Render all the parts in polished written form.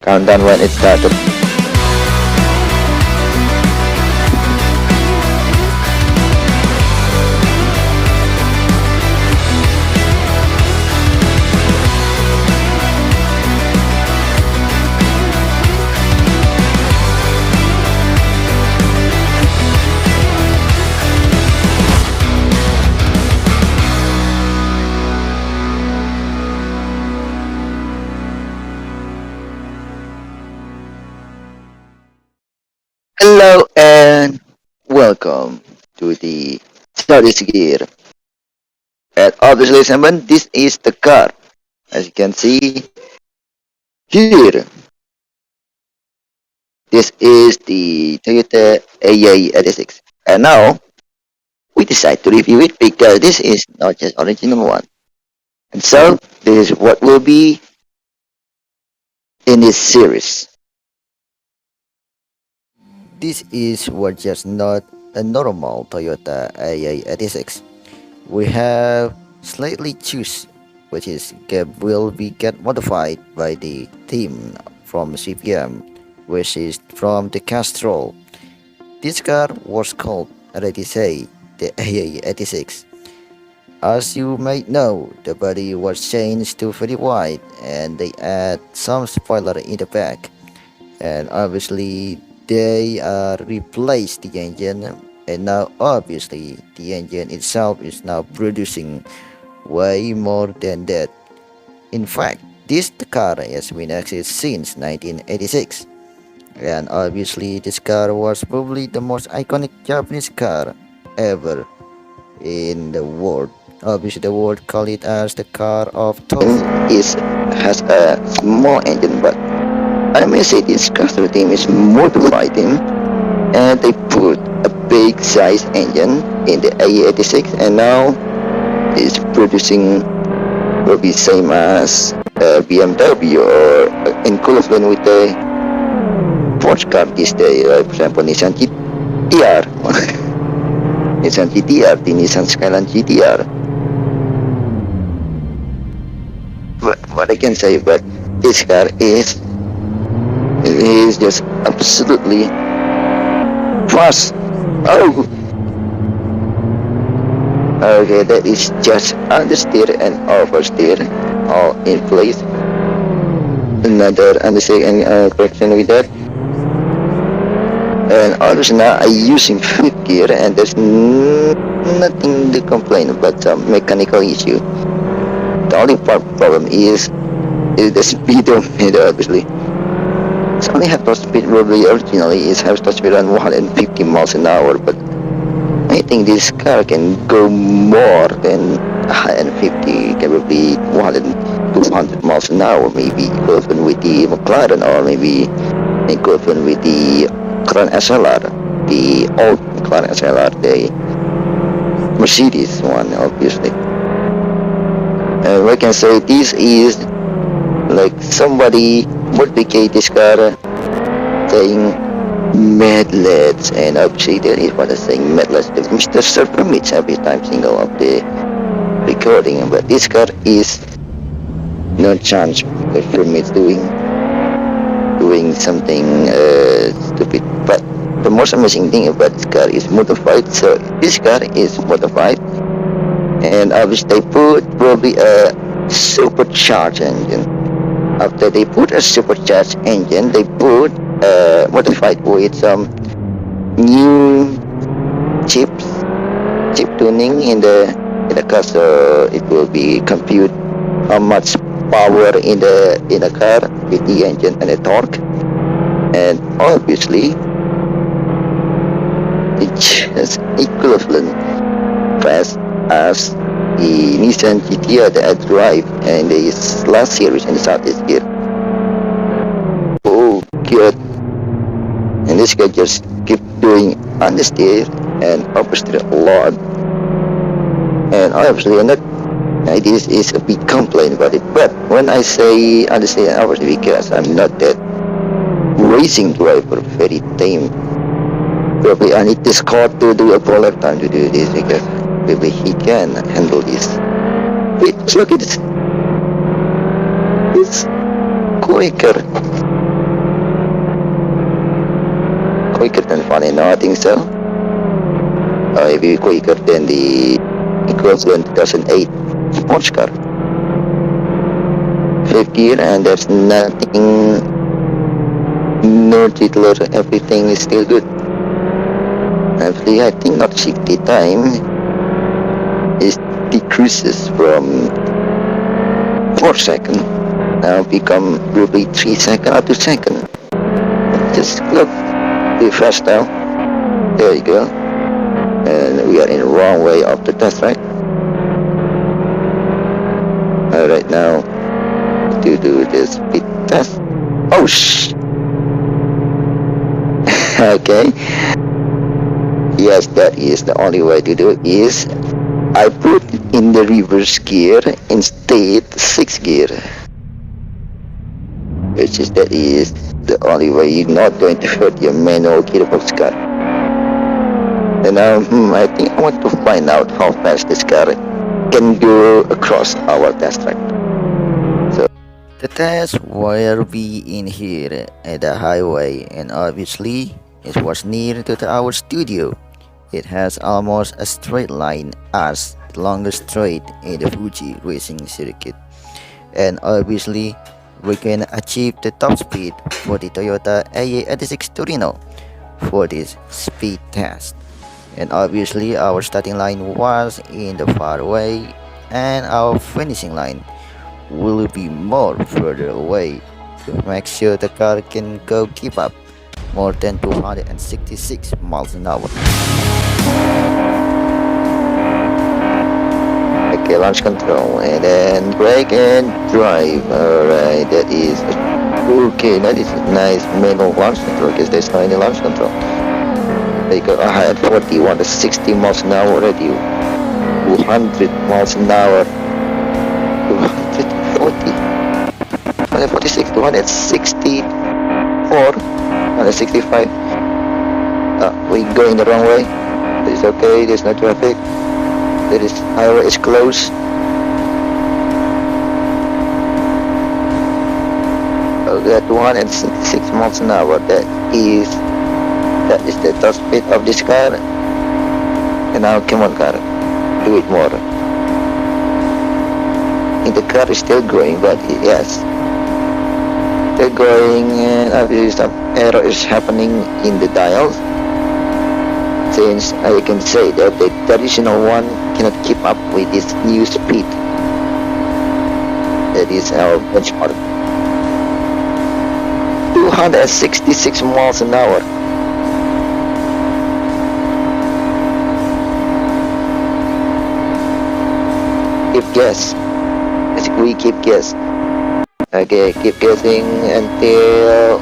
Countdown when it started. Hello and welcome to the Studies Gear. And obviously, someone, this is the car. As you can see here, this is the Toyota AE86. And now we decide to review it because this is not just original one. And so this is what will be in this series. This is what just not a normal Toyota AE86. We have slightly choose, which is will be get modified by the team from CPM, which is from the Castrol. This car was called, already say, the AA86. As you might know, the body was changed to very wide and they add some spoiler in the back. And obviously they replaced the engine, and now obviously the engine itself is now producing way more than that. In fact, this car has been existed since 1986, and obviously this car was probably the most iconic Japanese car ever in the world. Obviously the world call it as the car of Tokyo. It has a small engine, but I may say this customer team is modified him, and they put a big size engine in the AE86, and now it's producing will be same as BMW or in equivalent with the Porsche car these days. For example, Nissan GTR, Nissan GTR, the Nissan Skyline GTR. But what I can say, but this car is just absolutely fast. Oh, okay, that is just understeer and oversteer all in place. Another understeer and correction with that. And obviously now I using fifth gear, and there's nothing to complain about some mechanical issue. The only problem is the speedometer, obviously. It's only have top speed probably originally is have top speed around 150 miles an hour, but I think this car can go more than 150, probably 200 miles an hour, maybe equivalent with the McLaren, or maybe equivalent with the McLaren SLR, the old McLaren SLR, the Mercedes one, obviously. And we can say this is like somebody modified this car saying mad lads, and obviously there is what I'm saying mad lads. Mr. Sir permits every time single of the recording, but this car is no chance of permits doing something stupid. But the most amazing thing about this car is modified. So this car is modified, and obviously they put probably a supercharged engine. After they put a supercharged engine, they put modified with some new chip tuning in the car, so it will be compute how much power in the car with the engine and the torque, and obviously it's just equivalent fast as the Nissan GTR that I drive in the last series in the Southeast gear. Oh, good. And this guy just keep doing understeer and oversteer a lot. And obviously, this is a big complaint about it. But when I say understeer and oversteer, because I'm not that racing driver, very tame. Probably I need this car to do a polar time to do this, because maybe he can handle this. Wait, look at this. It's quicker. quicker than funny? No, I think so. Maybe quicker than the equivalent 2008 sports car. Fifth gear, and there's nothing, no titler, everything is still good. Actually, I think not 60 time is decreases from 4 seconds, now become probably 3 seconds or 2 seconds. Just look, be fast now. There you go. And we are in the wrong way of the test, right? Alright, now to do the speed test. Oh okay. Yes, that is the only way to do it. Is I put in the reverse gear instead 6 gear, which is that is the only way you're not going to hurt your manual gearbox car. And now I think I want to find out how fast this car can go across our test track. So the test will be in here at the highway, and obviously it was near to our studio. It has almost a straight line as the longest straight in the Fuji racing circuit, and obviously we can achieve the top speed for the Toyota AE86 Torino for this speed test. And obviously our starting line was in the far away, and our finishing line will be more further away to make sure the car can go keep up more than 266 miles an hour. Okay, launch control, and then brake and drive. Alright, that is okay. That is nice manual launch control because there's no any launch control. They go ahead 41 to 60 miles an hour already. 200 miles an hour. 240. 146, 264, 165. We're going the wrong way. It's okay, there's no traffic. There is highway is closed. We are 266 miles an hour. That is the top speed of this car. And now come on car, do it more. And the car is still going, but yes, still going, and obviously some error is happening in the dials, since I can say that the traditional one cannot keep up with this new speed. That is our benchmark. 266 miles an hour. Keep gas. We keep gas. Okay, keep guessing until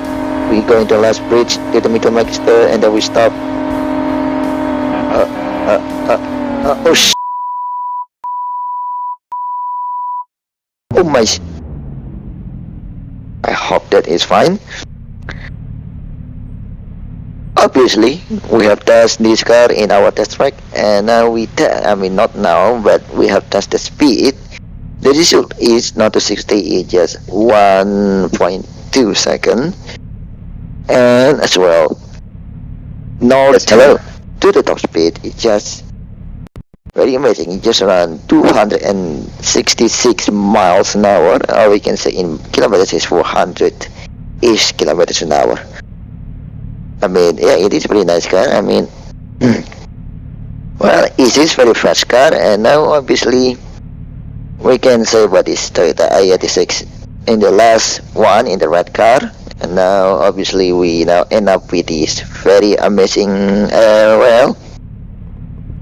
we go into the last bridge to the middle magister, and then we stop. Oh sh! Oh my! I hope that is fine. Obviously, we have tested this car in our test track, and now not now, but we have tested the speed. The result is not to 60, it's just 1.2 seconds, and as well, no hello to the top speed. It's just very amazing. It's just around 266 miles an hour, or we can say in kilometers is 400-ish kilometers an hour. I mean, yeah, it is a pretty nice car. I mean, well, it is very fast car, and now obviously we can say about this Toyota AE86 in the last one in the red car, and now obviously we now end up with this very amazing,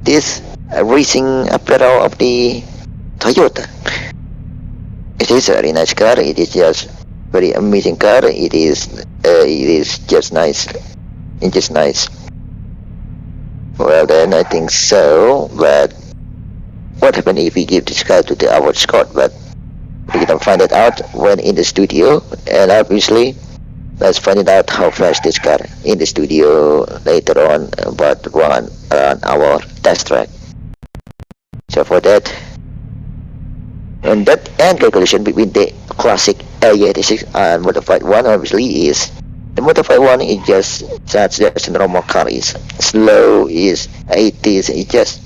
this racing apparel of the Toyota. It is a very nice car. It is just very amazing car. It is just nice. It's just nice. Well then, I think so. But what happened if we give this car to the award Scott? But we can find it out when in the studio, and obviously let's find it out how fast this car in the studio later on, about run around our test track. So for that, and that and calculation between the classic AE86 and modified one obviously is The modified one is just such as a normal car is slow, is 80s, it's just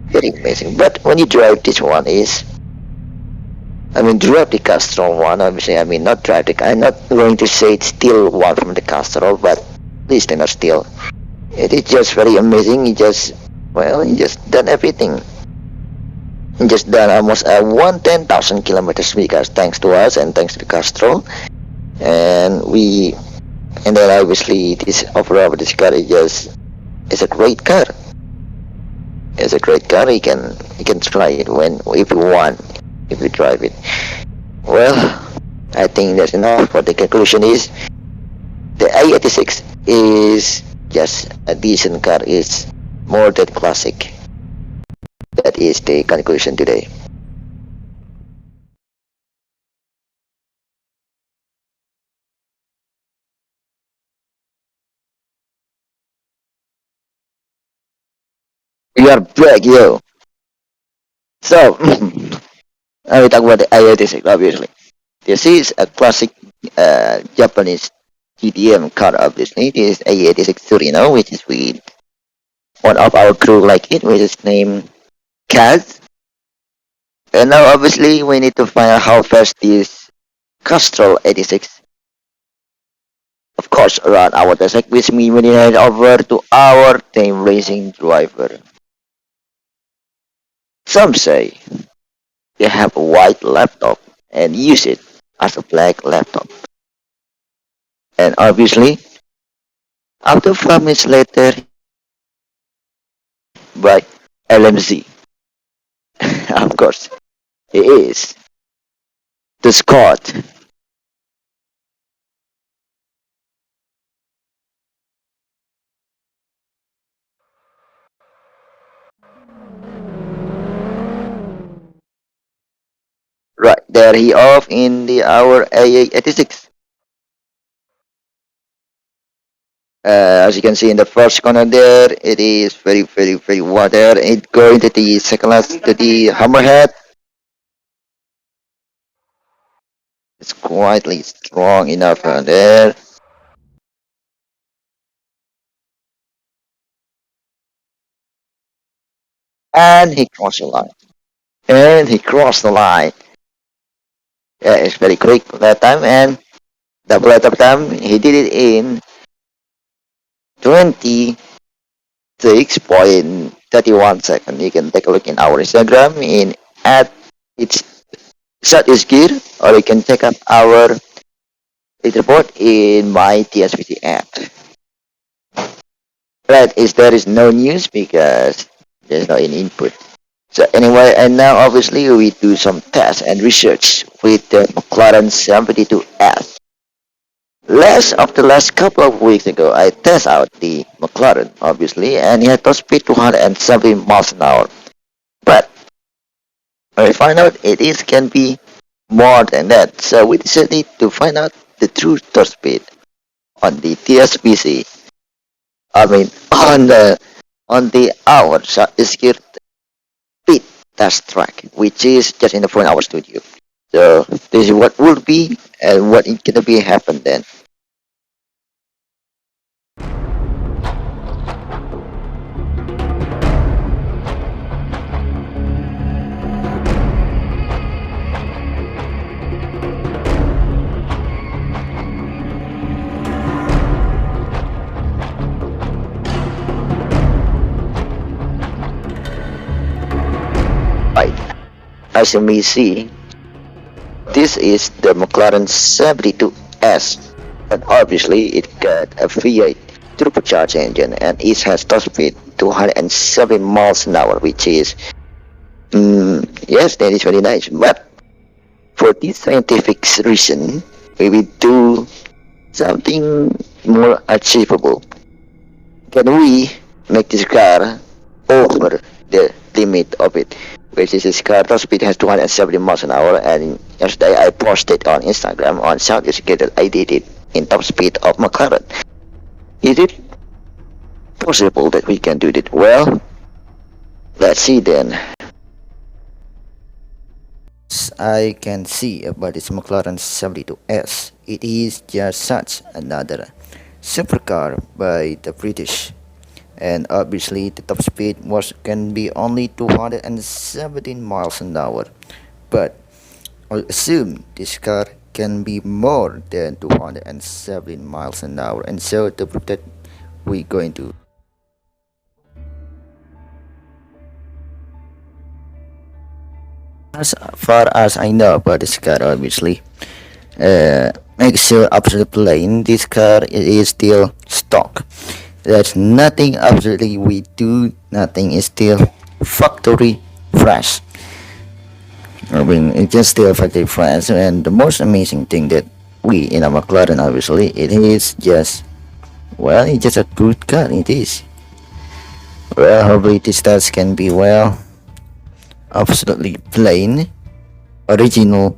very amazing. But when you drive this one is, I mean, drive the Castrol one, obviously, I mean, not drive the, I'm not going to say it's still one from the Castrol, but at least they're not still. It is just very amazing, he just, well, he just done everything. He just done almost 110,000 kilometers because thanks to us and thanks to Castrol. And then obviously this overall this car is just, it's a great car. It's a great car. You can try it when if you want, if you drive it. Well, I think that's enough. But the conclusion is the AE86 is just a decent car. It's more than classic. That is the conclusion today. We are back, yo. So, I will talk about the AE86 obviously. This is a classic Japanese GTM car obviously. This is AE86 Torino, which is with one of our crew like it, which is named Kaz. And now obviously we need to find out how fast this Castrol 86 of course around our test, which means we need to head over to our team racing driver. Some say they have a white laptop and use it as a black laptop. And obviously, after 5 minutes later, by LMZ. Of course, it is the Scott. Right, there he off in the hour AA86. As you can see in the first corner there, it is very water. It going to the second last to the hammerhead. It's quietly strong enough there. And he crossed the line. And he crossed the line. Yeah, it's very quick that time and double at time. He did it in 26.31 seconds. You can take a look in our Instagram in at it's set is gear, or you can check out our leaderboard in my TSVT app. Right, is there is no news because there's no any input. So anyway, and now obviously we do some tests and research with the McLaren 72S. Last couple of weeks ago, I test out the McLaren, obviously, and it had top speed 270 miles an hour. But I find out it is can be more than that. So we decided to find out the true top speed on the TSPC. I mean, on the hour speed test track, which is just in the front of our studio. So this is what will be and what is gonna be happen then. Right. As you may see, this is the McLaren 72S, and obviously it got a V8 turbocharged engine, and it has top speed 207 miles an hour, which is yes, that is very nice. But for this scientific reason, we will do something more achievable. Can we make this car over the limit of it? Which is this car top speed has 270 miles an hour, and yesterday I posted on Instagram on Southeast that I did it in top speed of McLaren. Is it possible that we can do it? Well, let's see then. I can see about this McLaren 72S. It is just such another supercar by the British, and obviously the top speed was can be only 217 miles an hour, but I assume this car can be more than 217 miles an hour, and so to prove that, we're going to. As far as I know about this car, obviously, make sure absolutely plain. This car is still stock. There's nothing absolutely we do. Nothing is still factory fresh. I mean, it's just still factory fresh. And the most amazing thing that we in a McLaren, obviously, it is just, well, it's just a good car. It is. Well, hopefully this test can be, well, absolutely plain, original,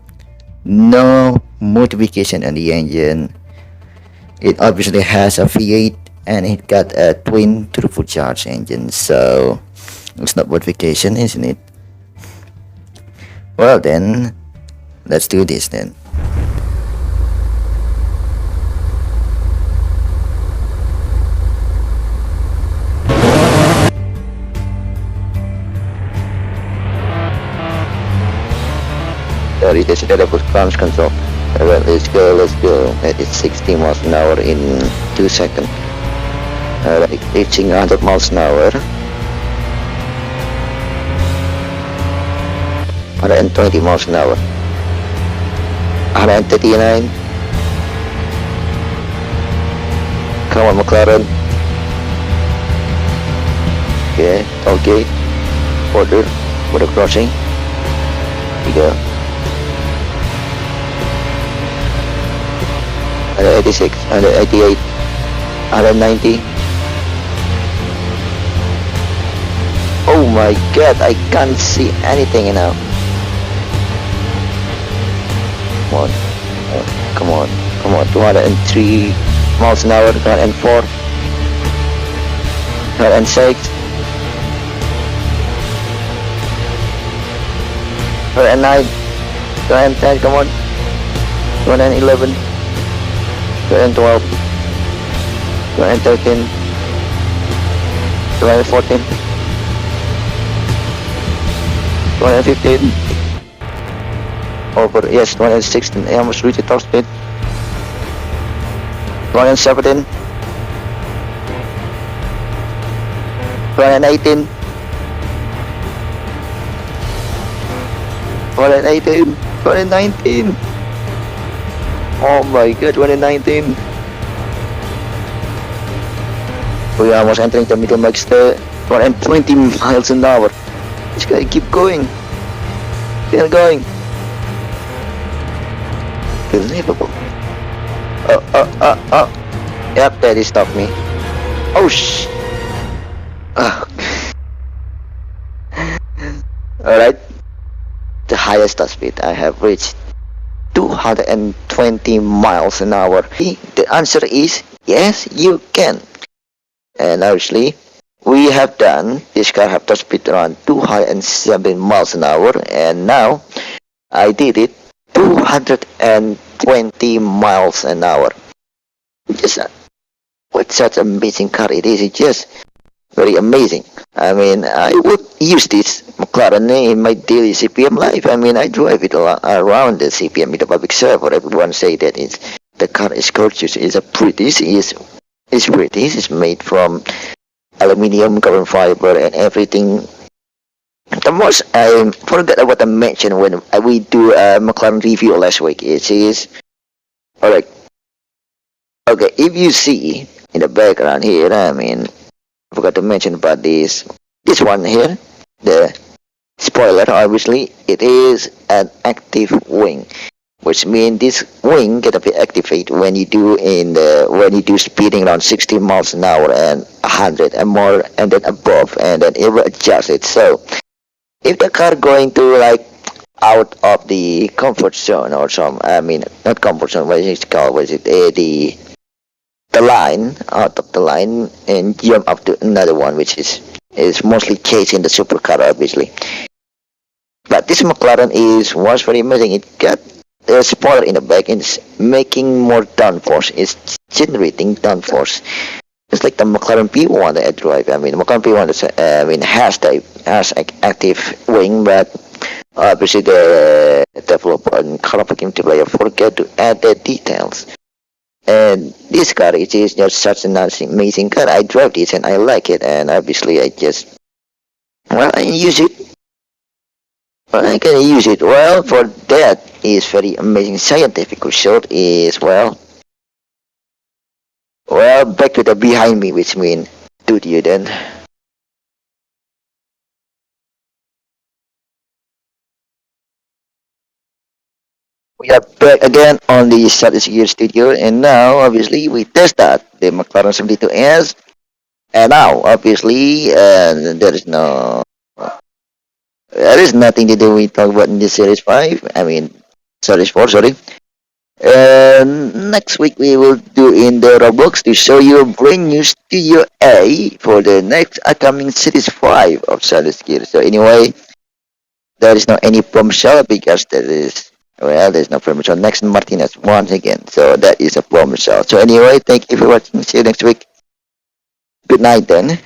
no modification on the engine. It obviously has a V8 and it got a twin turbocharged engine, so it's not modification, isn't it? Well then, let's do this then. Sorry, this is the cruise control. Well, let's go. That is 60 miles an hour in 2 seconds. Reaching 100 miles an hour. 120 miles an hour. 139. Come on, McLaren. Okay. Border crossing. Here we go. 186, 188, 190. Oh my god, I can't see anything now. Come on, 203 miles an hour, 204, 206, 209, 210, come on, 211, 212, 213, 214, 215, over, yes, 216, I almost reached the top speed, 217, 218, 218, 219. Oh my god, 2019. We are almost entering the middle max there. 120 miles an hour. Just gotta keep going. Still going. Believable. Oh. Yep, that stopped me. Oh sh. Alright. The highest top speed I have reached 220 miles an hour. The answer is yes, you can. And obviously, we have done this car have top speed around 207 miles an hour, and now I did it 220 miles an hour. Just what such amazing car it is! It's just very amazing. I mean, I would use this McLaren in my daily CPM life. I mean, I drive it around the CPM in the public server. Everyone say that the car is gorgeous. It's pretty. It's pretty. It's made from aluminium, carbon fiber, and everything. The most I forgot what I mentioned when we do a McLaren review last week. It is alright. Okay, if you see in the background here, I mean, I forgot to mention about this one here, the spoiler. Obviously, it is an active wing, which means this wing gonna be activated when you do speeding around 60 miles an hour and 100 and more, and then above, and then it will adjust it. So if the car going to like out of the comfort zone or some, I mean, not comfort zone, what is it called? What is it? The line, out of the line, and jump up to another one, which is mostly chasing the supercar, obviously. But this McLaren was very amazing. It got a spoiler in the back and it's making more downforce. It's generating downforce. It's like the McLaren P1 that I drive. I mean, McLaren P1 is, has active wing, but obviously the developer and car packing multiplayer forget to add the details. And this car is just such an amazing car. I drive this and I like it, and obviously I just I use it. I can use it. Well, for that is very amazing scientific result is back to the behind me, which means studio then. We are back again on the Gear Studio, and now obviously we test that the McLaren 72S, and now obviously there is nothing to do with talk about in the Series 5. I mean, Series 4, sorry. And next week we will do in the Roblox to show you a brand new Studio A for the next upcoming Series 5 of Gear. So anyway, there is no any bombshell because there's no bombshell. Next Martinez once again. So that is a bombshell. So anyway, thank you for watching. See you next week. Good night then.